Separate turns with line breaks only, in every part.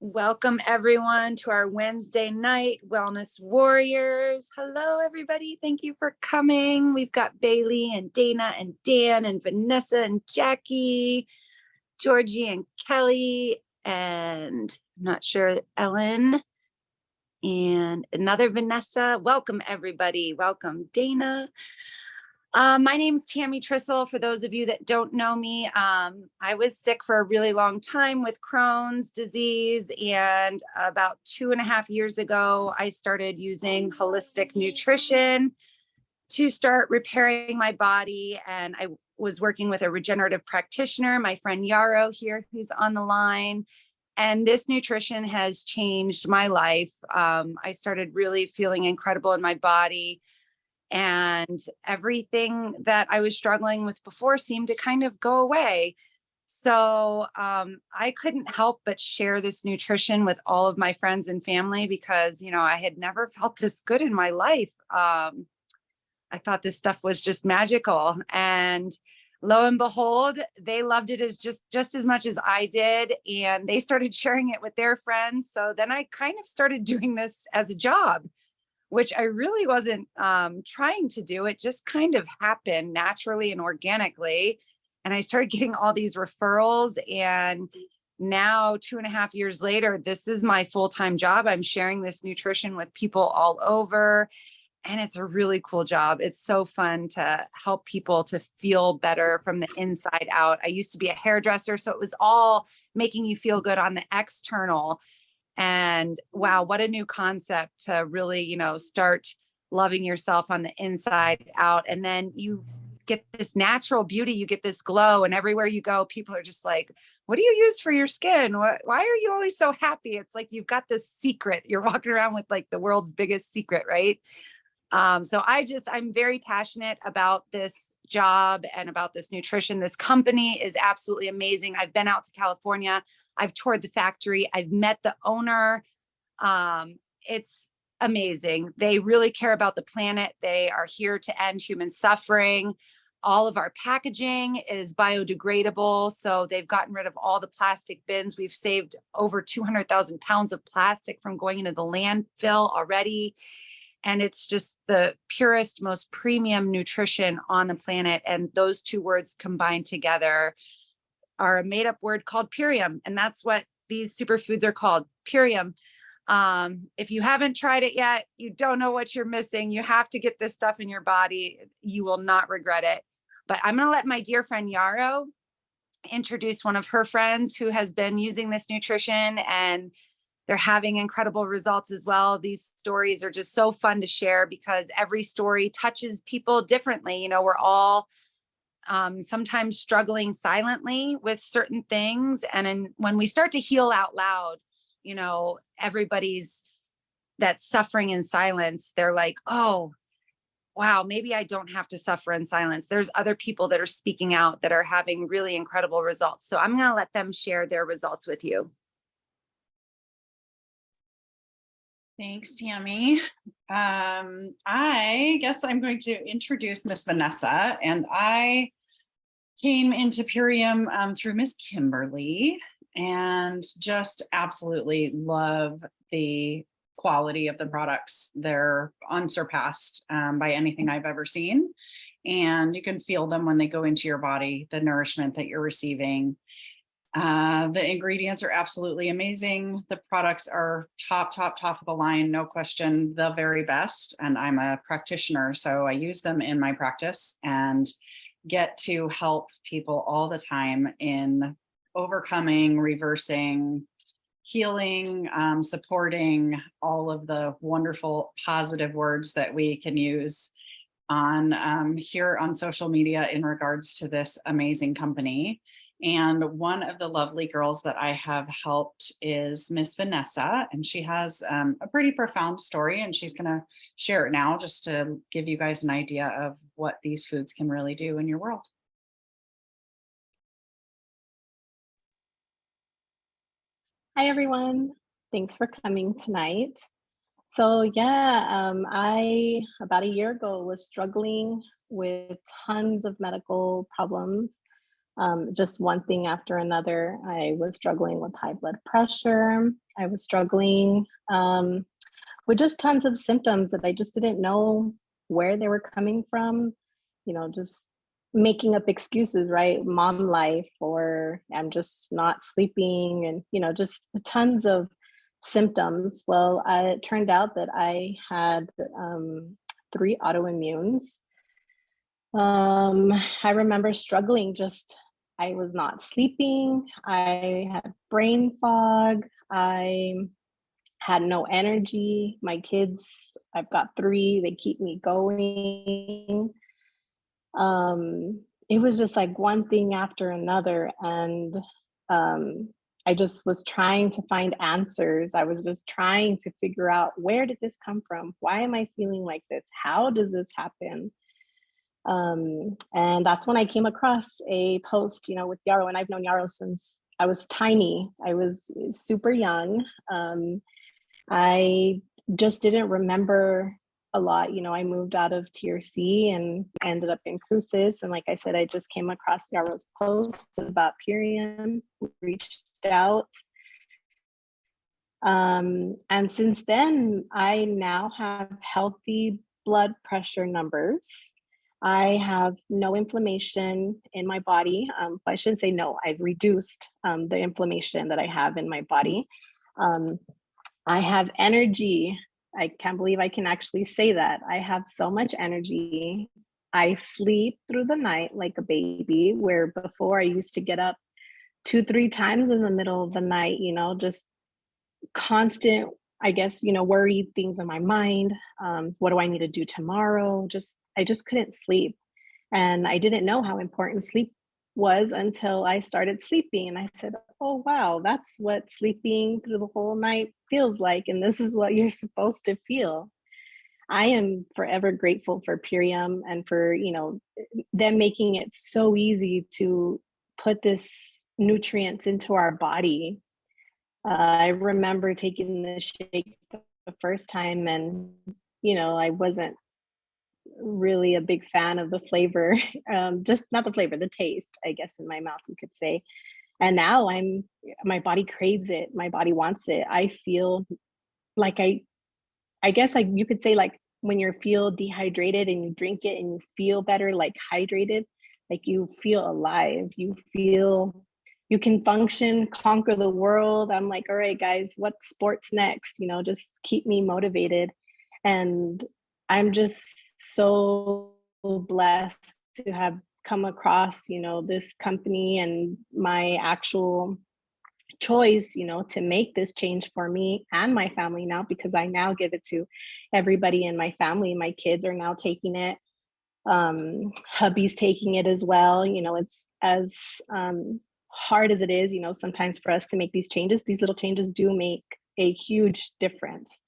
Welcome everyone to our Wednesday night Wellness Warriors. Hello everybody. Thank you for coming. We've got Bailey and Dana and Dan and Vanessa and Jackie, Georgie and Kelly, and I'm not sure, Ellen and another Vanessa. Welcome everybody. Welcome Dana. My name's Tammie Trissel. For those of you that don't know me, I was sick for a really long time with Crohn's disease. And about 2.5 years ago, I started using holistic nutrition to start repairing my body. And I was working with a regenerative practitioner, my friend Yarrow here, who's on the line. And this nutrition has changed my life. I started really feeling incredible in my body. And everything that I was struggling with before seemed to kind of go away. So I couldn't help but share this nutrition with all of my friends and family because, I had never felt this good in my life. I thought this stuff was just magical. And lo and behold, they loved it as just as much as I did. And they started sharing it with their friends. So then I kind of started doing this as a job, which I really wasn't trying to do. It just kind of happened naturally and organically. And I started getting all these referrals. And now 2.5 years later, this is my full-time job. I'm sharing this nutrition with people all over. And it's a really cool job. It's so fun to help people to feel better from the inside out. I used to be a hairdresser, so it was all making you feel good on the external. And wow, what a new concept to really, start loving yourself on the inside out. And then you get this natural beauty, you get this glow, and everywhere you go, people are just like, what do you use for your skin? Why are you always so happy? It's like you've got this secret. You're walking around with like the world's biggest secret, right? So I'm very passionate about this job and about this nutrition. This company is absolutely amazing. I've been out to California. I've toured the factory. I've met the owner. It's amazing. They really care about the planet. They are here to end human suffering. All of our packaging is biodegradable. So they've gotten rid of all the plastic bins. We've saved over 200,000 pounds of plastic from going into the landfill already. And it's just the purest, most premium nutrition on the planet. And those two words combined together are a made-up word called Purium. And that's what these superfoods are called, Purium. If you haven't tried it yet, you don't know what you're missing. You have to get this stuff in your body. You will not regret it. But I'm going to let my dear friend Yarrow introduce one of her friends who has been using this nutrition, and they're having incredible results as well. These stories are just so fun to share because every story touches people differently. We're all sometimes struggling silently with certain things. And when we start to heal out loud, everybody's that's suffering in silence, they're like, oh, wow, maybe I don't have to suffer in silence. There's other people that are speaking out that are having really incredible results. So I'm going to let them share their results with you.
Thanks, Tammie. I guess I'm going to introduce Miss Vanessa, and I came into Purium through Miss Kimberly and just absolutely love the quality of the products. They're unsurpassed by anything I've ever seen. And you can feel them when they go into your body, the nourishment that you're receiving. The ingredients are absolutely amazing. The products are top of the line, no question, the very best. And I'm a practitioner, so I use them in my practice and get to help people all the time in overcoming, reversing, healing, supporting all of the wonderful positive words that we can use on here on social media in regards to this amazing company. And one of the lovely girls that I have helped is Miss Vanessa, and she has a pretty profound story, and she's going to share it now just to give you guys an idea of what these foods can really do in your world.
Hi, everyone. Thanks for coming tonight. So yeah, I, about a year ago, was struggling with tons of medical problems. just one thing after another. I was struggling with high blood pressure. I was struggling with just tons of symptoms that I just didn't know where they were coming from, just making up excuses, right? Mom life, or I'm just not sleeping, and, just tons of symptoms. Well, it turned out that I had 3 autoimmunes. I remember struggling, I was not sleeping. I had brain fog. I had no energy. My kids, I've got 3, they keep me going. It was just like one thing after another. And I just was trying to find answers. I was just trying to figure out, where did this come from? Why am I feeling like this? How does this happen? And that's when I came across a post, with Yarrow, and I've known Yarrow since I was tiny. I was super young. I just didn't remember a lot. I moved out of Tier C and ended up in Cruces. And like I said, I just came across Yarrow's post about Purium, reached out. And since then, I now have healthy blood pressure numbers. I have no inflammation in my body. I shouldn't say no, I've reduced the inflammation that I have in my body. I have energy. I can't believe I can actually say that. I have so much energy. I sleep through the night like a baby, where before I used to get up 2-3 times in the middle of the night, just constant, I guess, worried things in my mind. What do I need to do tomorrow? I just couldn't sleep. And I didn't know how important sleep was until I started sleeping. And I said, oh, wow, that's what sleeping through the whole night feels like. And this is what you're supposed to feel. I am forever grateful for Purium and for, them making it so easy to put this nutrients into our body. I remember taking the shake the first time, and, I wasn't really a big fan of the flavor, just not the flavor, the taste, I guess, in my mouth, you could say. And now my body craves it. My body wants it. I feel like I guess you could say, like, when you feel dehydrated and you drink it and you feel better, like hydrated, like you feel alive, you feel you can function, conquer the world. I'm like, all right, guys, what sport's next? Just keep me motivated. And I'm just so blessed to have come across, this company and my actual choice, to make this change for me and my family now, because I now give it to everybody in my family. My kids are now taking it. Hubby's taking it as well. As hard as it is, sometimes for us to make these little changes do make a huge difference.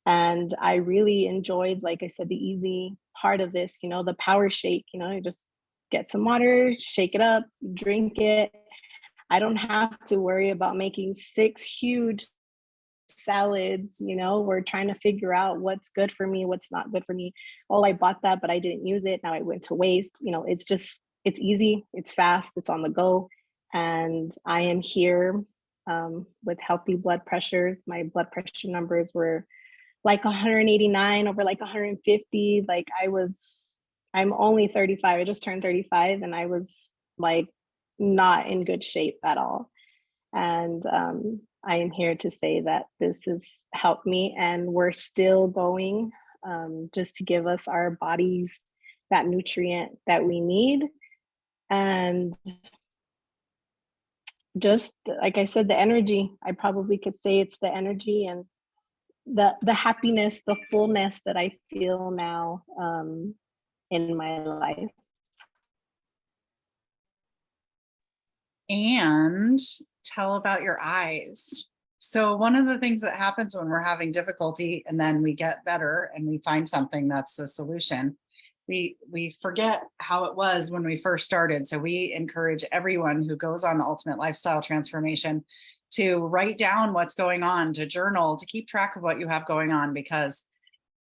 And I really enjoyed, like I said, the easy part of this, the power shake. You just get some water, shake it up, drink it. I don't have to worry about making 6 huge salads. We're trying to figure out what's good for me, what's not good for me. Oh, I bought that, but I didn't use it. Now it went to waste. It's easy, it's fast, it's on the go. And I am here with healthy blood pressures. My blood pressure numbers were like 189 over like 150. Like I'm only 35. I just turned 35, and I was like not in good shape at all. And I am here to say that this has helped me, and we're still going, just to give us our bodies that nutrient that we need. And just like I said, the energy, I probably could say it's the energy and the happiness, the fullness that I feel now in my life.
And tell about your eyes. So one of the things that happens when we're having difficulty and then we get better and we find something that's the solution, we forget how it was when we first started. So we encourage everyone who goes on the ultimate lifestyle transformation to write down what's going on, to journal, to keep track of what you have going on, because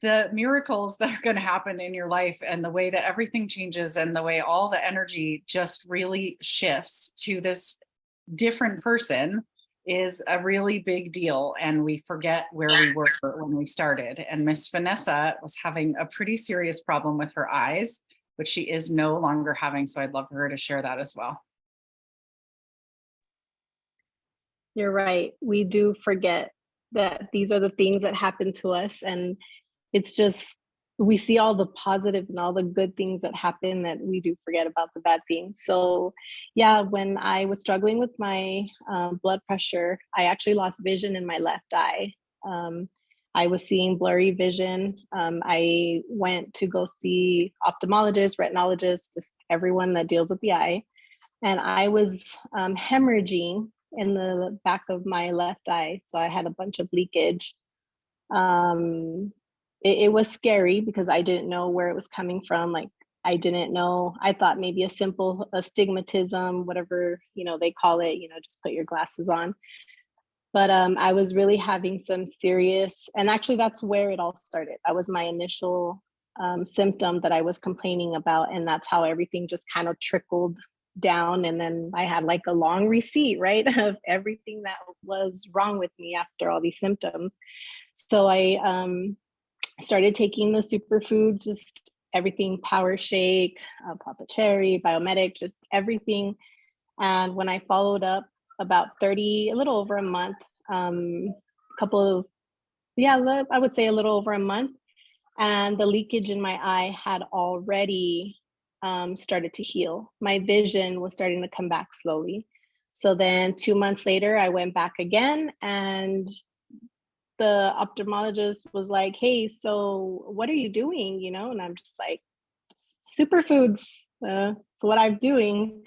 the miracles that are going to happen in your life and the way that everything changes and the way all the energy just really shifts to this different person is a really big deal. And we forget where we were when we started. And Miss Vanessa was having a pretty serious problem with her eyes, which she is no longer having. So I'd love for her to share that as well.
You're right. We do forget that these are the things that happen to us. And it's just, we see all the positive and all the good things that happen that we do forget about the bad things. So yeah, when I was struggling with my blood pressure, I actually lost vision in my left eye. I was seeing blurry vision. I went to go see ophthalmologists, retinologists, just everyone that deals with the eye. And I was hemorrhaging in the back of my left eye. So I had a bunch of leakage. It was scary because I didn't know where it was coming from. Like, I didn't know. I thought maybe a simple astigmatism, whatever, they call it, just put your glasses on. But I was really having some serious, and actually that's where it all started. That was my initial symptom that I was complaining about. And that's how everything just kind of trickled down. And then I had like a long receipt, right, of everything that was wrong with me after all these symptoms. So I started taking the superfoods, just everything, Power Shake, Papa Cherry, Biomedic, just everything. And when I followed up about a little over a month, I would say a little over a month, and the leakage in my eye had already started to heal. My vision was starting to come back slowly. So then 2 months later, I went back again, and the ophthalmologist was like, "Hey, so what are you doing?" And I'm just like, "Superfoods, it's what I'm doing."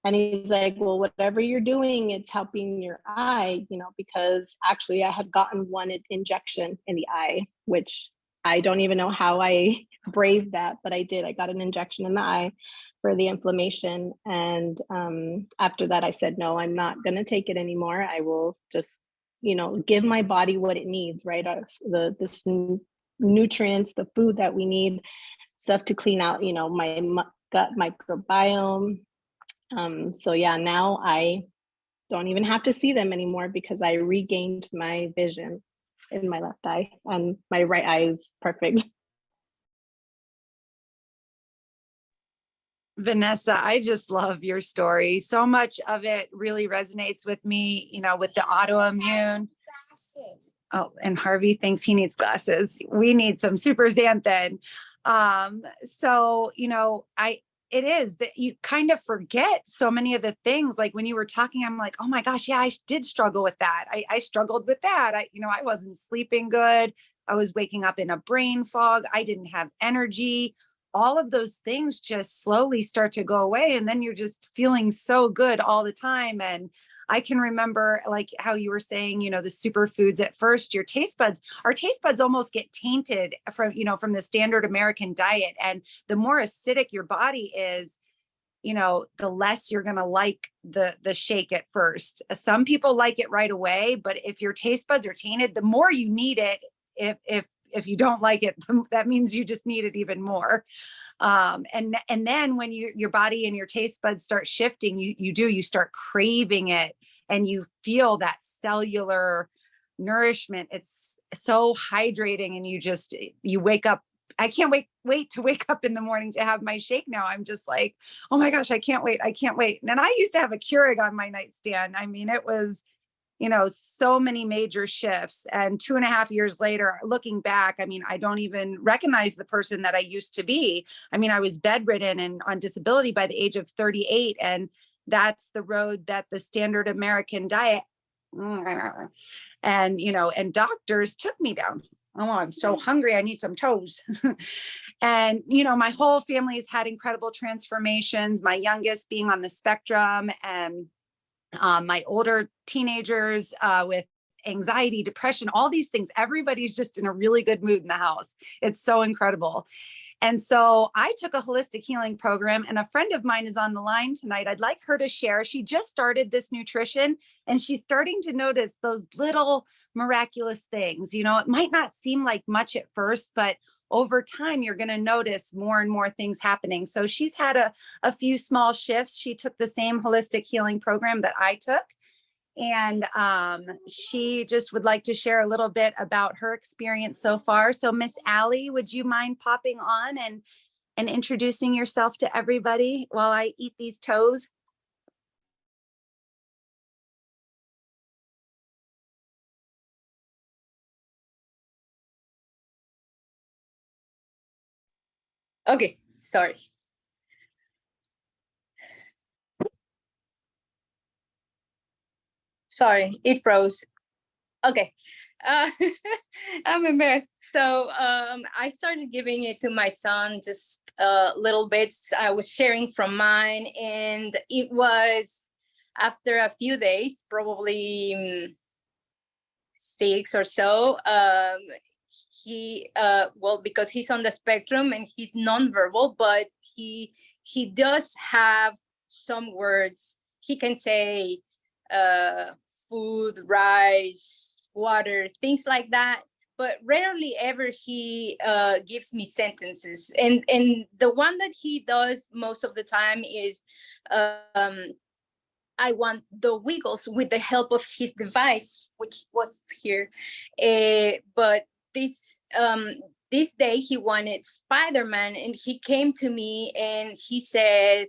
And he's like, "Well, whatever you're doing, it's helping your eye, because actually I had gotten one injection in the eye, which I don't even know how I braved that, but I did. I got an injection in the eye for the inflammation. And after that, I said, no, I'm not going to take it anymore. I will just, give my body what it needs, right? The nutrients, the food that we need, stuff to clean out, my gut microbiome. So yeah, now I don't even have to see them anymore because I regained my vision in my left eye, and my right eye is perfect.
Vanessa, I just love your story. So much of it really resonates with me, with the autoimmune. Glasses. Oh, and Harvey thinks he needs glasses. We need some super xanthan. So, it is that you kind of forget so many of the things. Like when you were talking, I'm like, oh my gosh, yeah, I did struggle with that. I struggled with that. I wasn't sleeping good. I was waking up in a brain fog. I didn't have energy. All of those things just slowly start to go away. And then you're just feeling so good all the time. And I can remember, like how you were saying, the superfoods at first, our taste buds almost get tainted from the standard American diet. And the more acidic your body is, the less you're going to like the shake at first. Some people like it right away, but if your taste buds are tainted, the more you need it, if you don't like it, that means you just need it even more. And then when your body and your taste buds start shifting, you start craving it, and you feel that cellular nourishment. It's so hydrating, and you wake up. I can't wait to wake up in the morning to have my shake now. I'm just like, oh my gosh, I can't wait. And I used to have a Keurig on my nightstand. I mean, it was, so many major shifts. And 2.5 years later, looking back, I mean, I don't even recognize the person that I used to be. I mean, I was bedridden and on disability by the age of 38. And that's the road that the standard American diet and doctors took me down. Oh, I'm so hungry. I need some toes. And, my whole family has had incredible transformations, my youngest being on the spectrum, and my older teenagers with anxiety, depression, all these things. Everybody's just in a really good mood in the house. It's so incredible. And so I took a holistic healing program, and a friend of mine is on the line tonight. I'd like her to share. She just started this nutrition, and she's starting to notice those little miraculous things. You know, it might not seem like much at first, but over time, you're going to notice more and more things happening. So she's had a few small shifts. She took the same holistic healing program that I took. And she just would like to share a little bit about her experience so far. So Miss Allie, would you mind popping on and introducing yourself to everybody while I eat these toes?
Okay, sorry. Sorry, it froze. Okay. I'm embarrassed. So I started giving it to my son, just little bits. I was sharing from mine, and it was after a few days, probably 6 or so. He well, because he's on the spectrum and he's nonverbal, but he does have some words. He can say food, rice, water, things like that, but rarely ever he gives me sentences. And the one that he does most of the time is I want the wiggles with the help of his device, which was here. But this day he wanted Spider-Man, and he came to me and he said,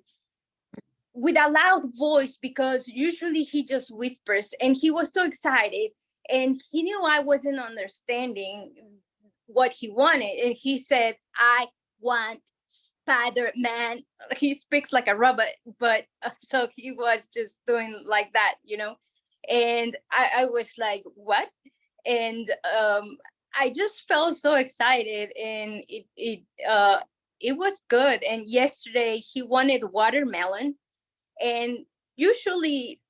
with a loud voice, because usually he just whispers, and he was so excited, and he knew I wasn't understanding what he wanted, and he said, I want Spider-Man. He speaks like a robot, but so he was just doing like that, you know. And I was like, what? And I just felt so excited, and it was good. And yesterday he wanted watermelon, and usually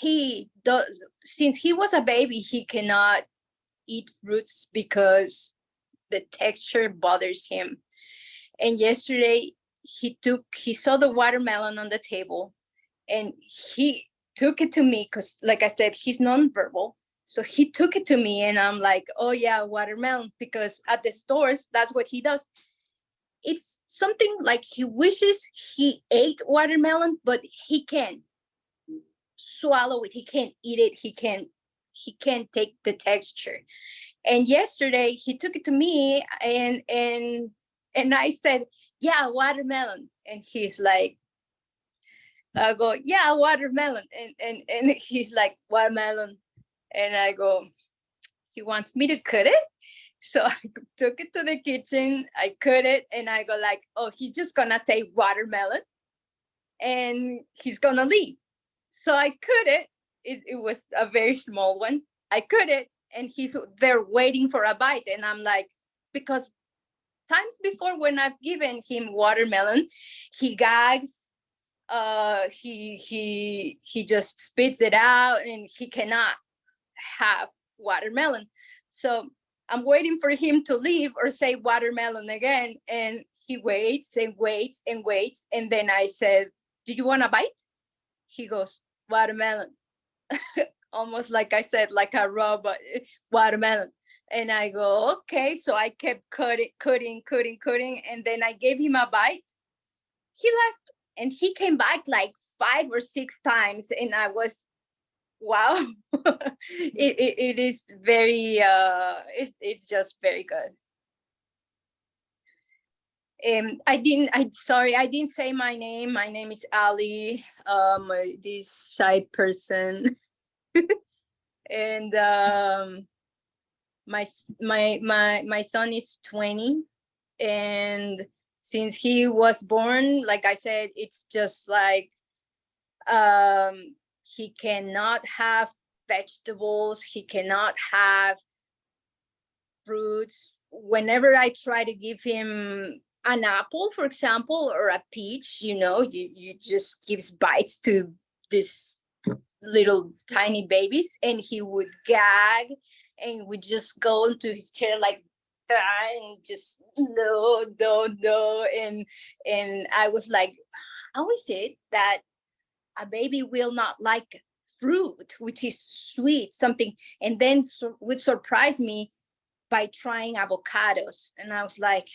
he does, since he was a baby, he cannot eat fruits because the texture bothers him. And yesterday he saw the watermelon on the table, and he took it to me, because like I said, he's nonverbal. So he took it to me, and I'm like, oh yeah, watermelon, because at the stores, that's what he does. It's something like he wishes he ate watermelon, but he can't swallow it. He can't eat it. He can't take the texture. And yesterday he took it to me, and I said, yeah, watermelon. And he's like, I go, yeah, watermelon. And he's like, watermelon. And I go, he wants me to cut it. So I took it to the kitchen, I cut it, and I go like, oh, he's just gonna say watermelon and he's gonna leave. So I cut it. It was a very small one. I cut it, and he's there waiting for a bite. And I'm like, because times before when I've given him watermelon, he gags, he just spits it out, and he cannot have watermelon. So I'm waiting for him to leave or say watermelon again. And he waits and waits and waits. And then I said, do you want a bite? He goes, watermelon. Almost like I said, like a robot, watermelon. And I go, okay. So I kept cutting. And then I gave him a bite. He left, and he came back like 5 or 6 times. And I was, wow. it is very it's just very good. I didn't say my name. My name is Ali, this shy person. And my son is 20, and since he was born, like I said, it's just like he cannot have vegetables, he cannot have fruits. Whenever I try to give him an apple, for example, or a peach, you know, you just gives bites to this little tiny babies, and he would gag and would just go into his chair like that and just no, and I was like, how is it that a baby will not like fruit, which is sweet, something, and then would surprise me by trying avocados? And I was like,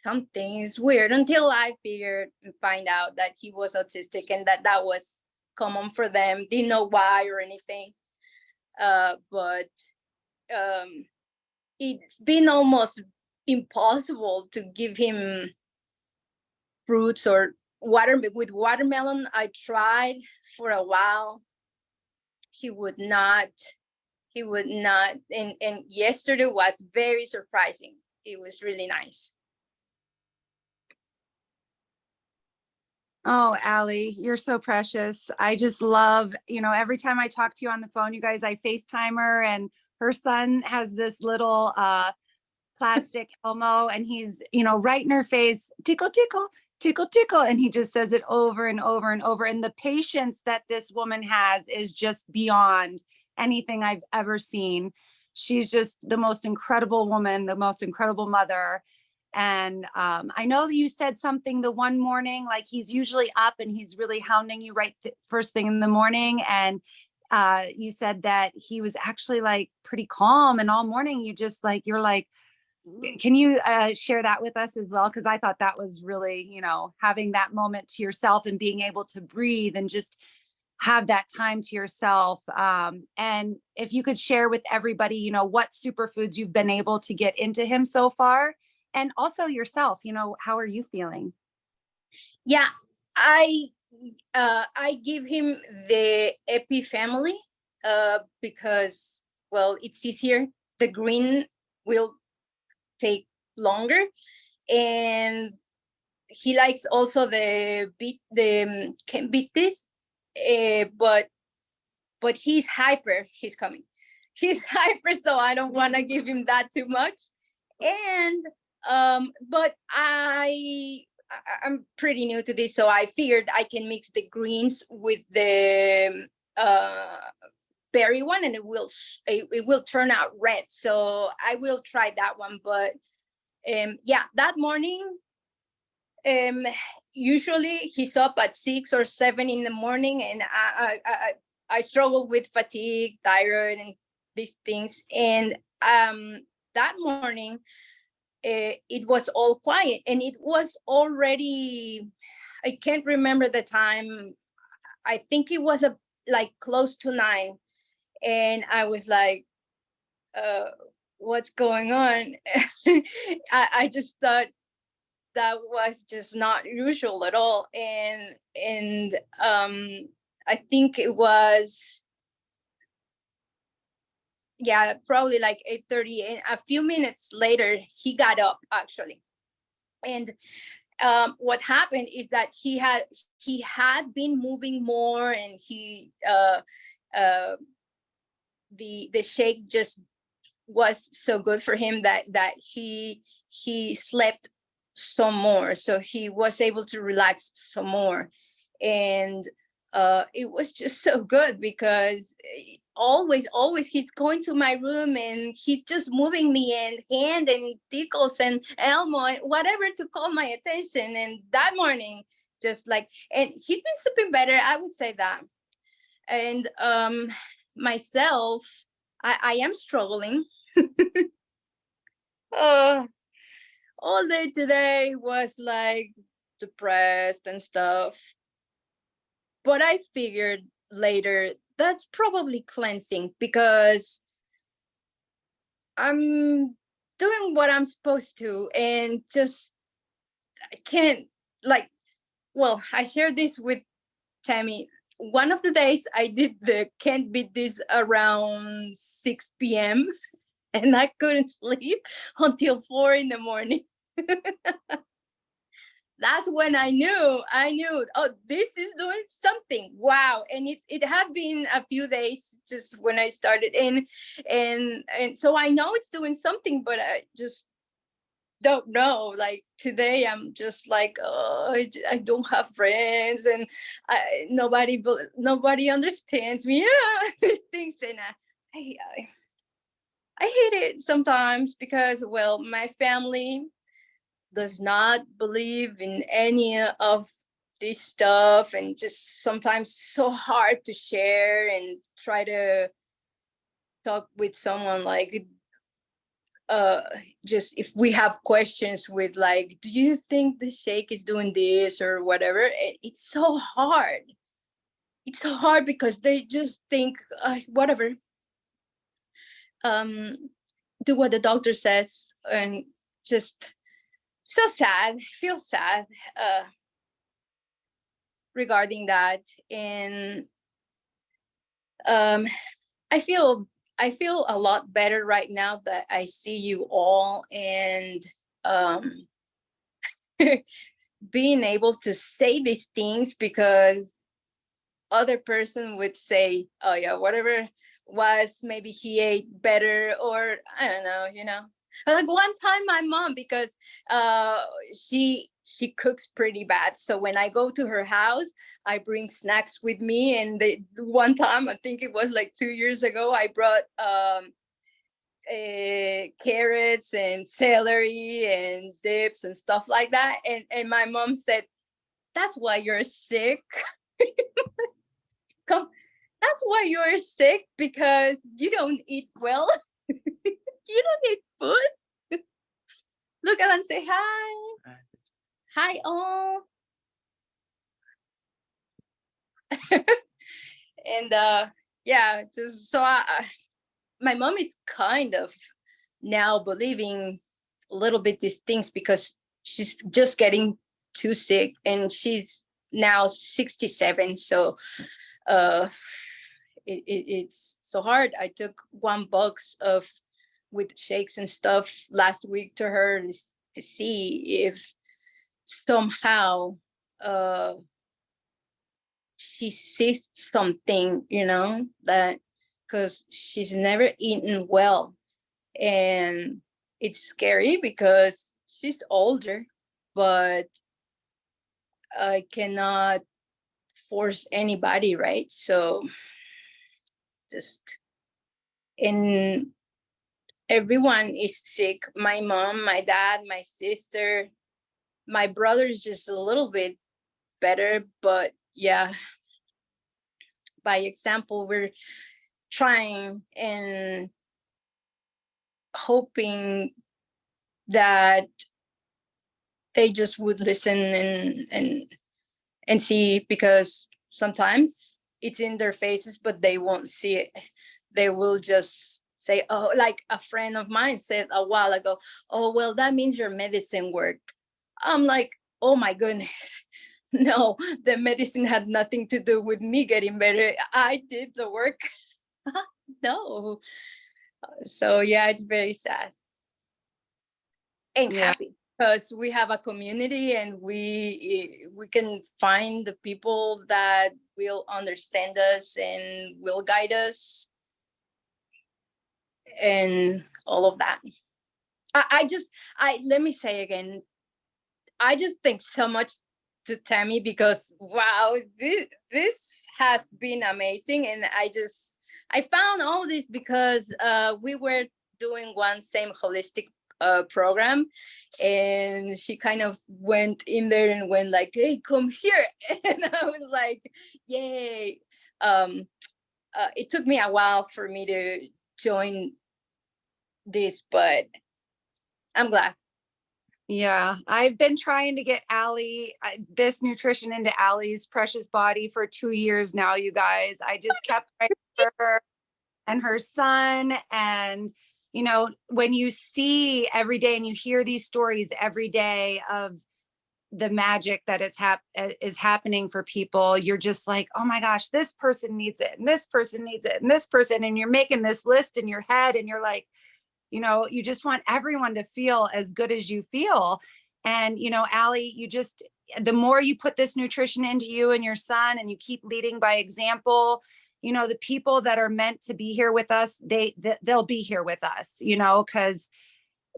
something is weird, until I figured and find out that he was autistic and that was common for them. Didn't know why or anything. But it's been almost impossible to give him fruits or with watermelon. I tried for a while. He would not, and yesterday was very surprising. It was really nice.
Oh, Allie, you're so precious. I just love, every time I talk to you on the phone, you guys, I FaceTime her, and her son has this little plastic Elmo, and he's, right in her face, tickle, tickle, tickle, tickle. And he just says it over and over and over. And the patience that this woman has is just beyond anything I've ever seen. She's just the most incredible woman, the most incredible mother. And I know you said something the one morning, like he's usually up and he's really hounding you right first thing in the morning. And you said that he was actually like pretty calm, and all morning you just like, you're like, can you share that with us as well? Because I thought that was really, having that moment to yourself and being able to breathe and just have that time to yourself. And if you could share with everybody, what superfoods you've been able to get into him so far, and also yourself, how are you feeling?
Yeah, I give him the Epi family because, well, it's easier. The green will take longer, and he likes also the can beat this, but he's hyper. He's hyper, so I don't want to give him that too much. And but I'm pretty new to this, so I figured I can mix the greens with the berry one, and it will turn out red. So I will try that one. But yeah, that morning, usually he's up at 6 or 7 in the morning, and I struggle with fatigue, thyroid, and these things. And that morning, it was all quiet, and it was already, I can't remember the time. I think it was like close to 9, and I was like, what's going on? I just thought that was just not usual at all. And I think it was, yeah, probably like 8:30, and a few minutes later he got up actually. And what happened is that he had been moving more, and the shake just was so good for him that he slept some more, so he was able to relax some more. And it was just so good, because always he's going to my room and he's just moving me and hand and tickles and Elmo and whatever to call my attention. And that morning, just like, and he's been sleeping better, I would say that. And myself, I am struggling. All day today was like depressed and stuff. But I figured later that's probably cleansing, because I'm doing what I'm supposed to, and just I can't, like, well, I shared this with Tammie. One of the days I did the can't beat this around 6 p.m. and I couldn't sleep until 4 in the morning. That's when I knew, oh, this is doing something. Wow. And it had been a few days just when I started, and so I know it's doing something, but I just, don't know. Like today, I'm just like, oh, I don't have friends, and nobody understands me. Yeah, these things, and I hate it sometimes because, well, my family does not believe in any of this stuff, and just sometimes so hard to share and try to talk with someone, like uh just if we have questions with, like, do you think the shake is doing this or whatever. It's so hard. It's so hard because they just think, whatever, um do what the doctor says, and just so sad, feel sad regarding that. And um i feel I feel a lot better right now that I see you all, and um being able to say these things, because other person would say, oh yeah, whatever was, maybe he ate better, or I don't know, like one time my mom, because uh she cooks pretty bad, so when I go to her house, I bring snacks with me. And one time, I think it was like 2 years ago, I brought carrots and celery and dips and stuff like that, and my mom said, that's why you're sick. Come, that's why you're sick, because you don't eat well. You don't eat food. Look at and say hi. Hi all. And yeah, just so my mom is kind of now believing a little bit these things, because she's just getting too sick, and she's now 67. So uh it's so hard. I took 1 box of with shakes and stuff last week to her, to see if somehow uh she sees something, that, because she's never eaten well. And it's scary because she's older, but I cannot force anybody, right? So just, and everyone is sick. My mom, my dad, my sister, my brother's just a little bit better, but yeah, by example, we're trying and hoping that they just would listen and see, because sometimes it's in their faces, but they won't see it. They will just say, oh, like a friend of mine said a while ago, oh, well, that means your medicine worked. I'm like, oh my goodness. No, the medicine had nothing to do with me getting better. I did the work. No. So yeah, it's very sad and
Yeah.
happy, because we have a community, and we can find the people that will understand us and will guide us, and all of that. I let me say again, I just think so much to Tammie, because wow, this has been amazing. And I found all this because we were doing one same holistic program, and she kind of went in there and went like, hey, come here. And I was like, yay. It took me a while for me to join this, but I'm glad.
Yeah, I've been trying to get this nutrition into Allie's precious body for 2 years now, you guys. I just kept praying for her and her son. And, when you see every day and you hear these stories every day of the magic that is happening for people, you're just like, oh my gosh, this person needs it, and this person needs it, and this person, and you're making this list in your head, and you're like, you just want everyone to feel as good as you feel. And, Allie, the more you put this nutrition into you and your son, and you keep leading by example, the people that are meant to be here with us, they'll be here with us, because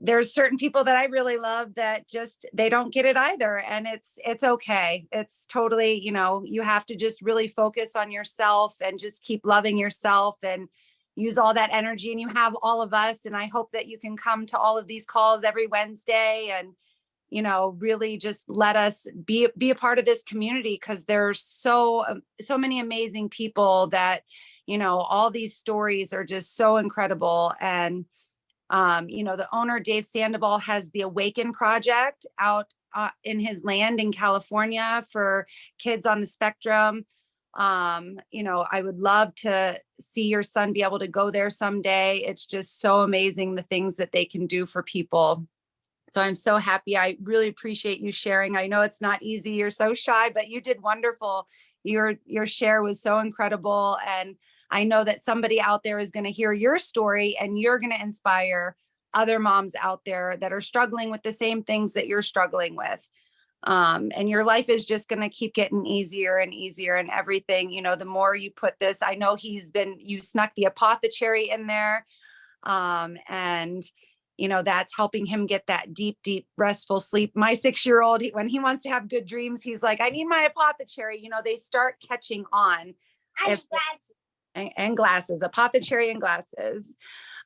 there's certain people that I really love that just, they don't get it either. And it's okay. It's totally, you know, you have to just really focus on yourself and just keep loving yourself and use all that energy. And you have all of us. And I hope that you can come to all of these calls every Wednesday and, you know, really just let us be a part of this community, because there's so many amazing people that, you know, all these stories are just so incredible. And you know, the owner, Dave Sandoval, has the Awaken Project out in his land in California for kids on the spectrum. You know, I would love to see your son be able to go there someday. It's just so amazing, the things that they can do for people. So I'm so happy. I really appreciate you sharing. I know it's not easy. You're so shy, but you did wonderful. Your share was so incredible. And I know that somebody out there is going to hear your story and you're going to inspire other moms out there that are struggling with the same things that you're struggling with. And your life is just going to keep getting easier and easier and everything. You know, the more you put this, I know you snuck the apothecary in there. And you know, that's helping him get that deep, deep, restful sleep. My 6-year-old, when he wants to have good dreams, he's like, I need my apothecary. You know, they start catching on. And glasses, apothecary and glasses.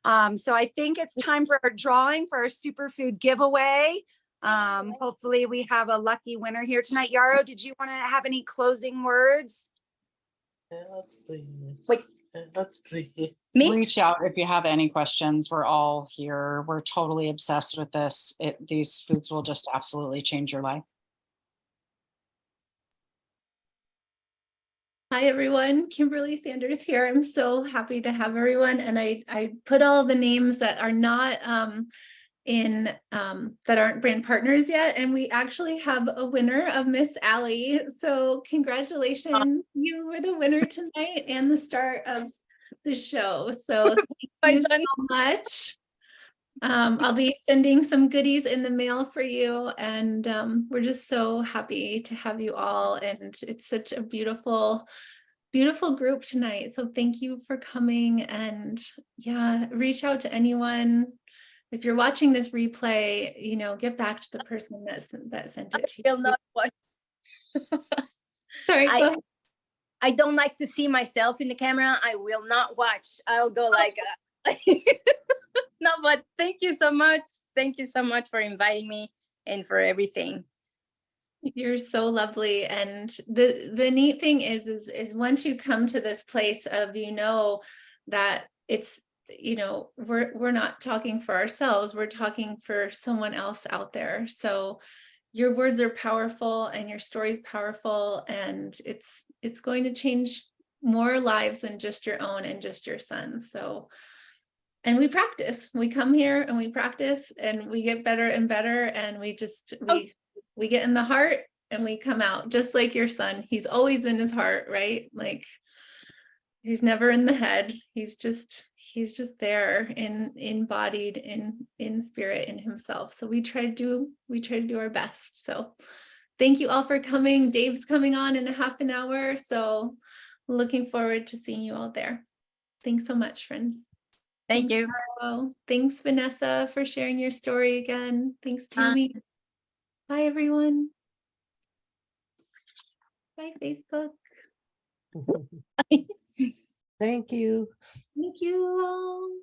So I think it's time for our drawing for our superfood giveaway. Hopefully we have a lucky winner here tonight. Yarrow, did you want to have any closing words?
Let's please.
Wait.
Let's please.
Me?
Reach out if you have any questions. We're all here. We're totally obsessed with this. These foods will just absolutely change your life.
Hi everyone, Kimberly Sanders here. I'm so happy to have everyone, and I put all the names that are not that aren't brand partners yet, and we actually have a winner of Miss Allie. So congratulations, you were the winner tonight and the star of the show. So thank you so much. I'll be sending some goodies in the mail for you, and we're just so happy to have you all, and it's such a beautiful group tonight. So thank you for coming, and yeah, reach out to anyone. If you're watching this replay, you know, get back to the person that sent it to
I will
you.
not watch.
Sorry, go ahead.
I don't like to see myself in the camera. I will not watch. I'll go like no, but thank you so much. Thank you so much for inviting me and for everything.
You're so lovely. And the neat thing is once you come to this place of, you know, that it's, you know, we're not talking for ourselves, we're talking for someone else out there. So your words are powerful and your story is powerful, and it's going to change more lives than just your own and just your son. So, and we practice, we come here and we practice and we get better and better, and we get in the heart and we come out just like your son. He's always in his heart, right? Like he's never in the head. He's just there, embodied in spirit, in himself. So we try to do our best. So thank you all for coming. Dave's coming on in a half an hour. So looking forward to seeing you all there. Thanks so much, friends.
Thank you.
Yarrow. Thanks, Vanessa, for sharing your story again. Thanks, Tammie. Bye, everyone. Bye, Facebook.
Thank you.
Thank you all.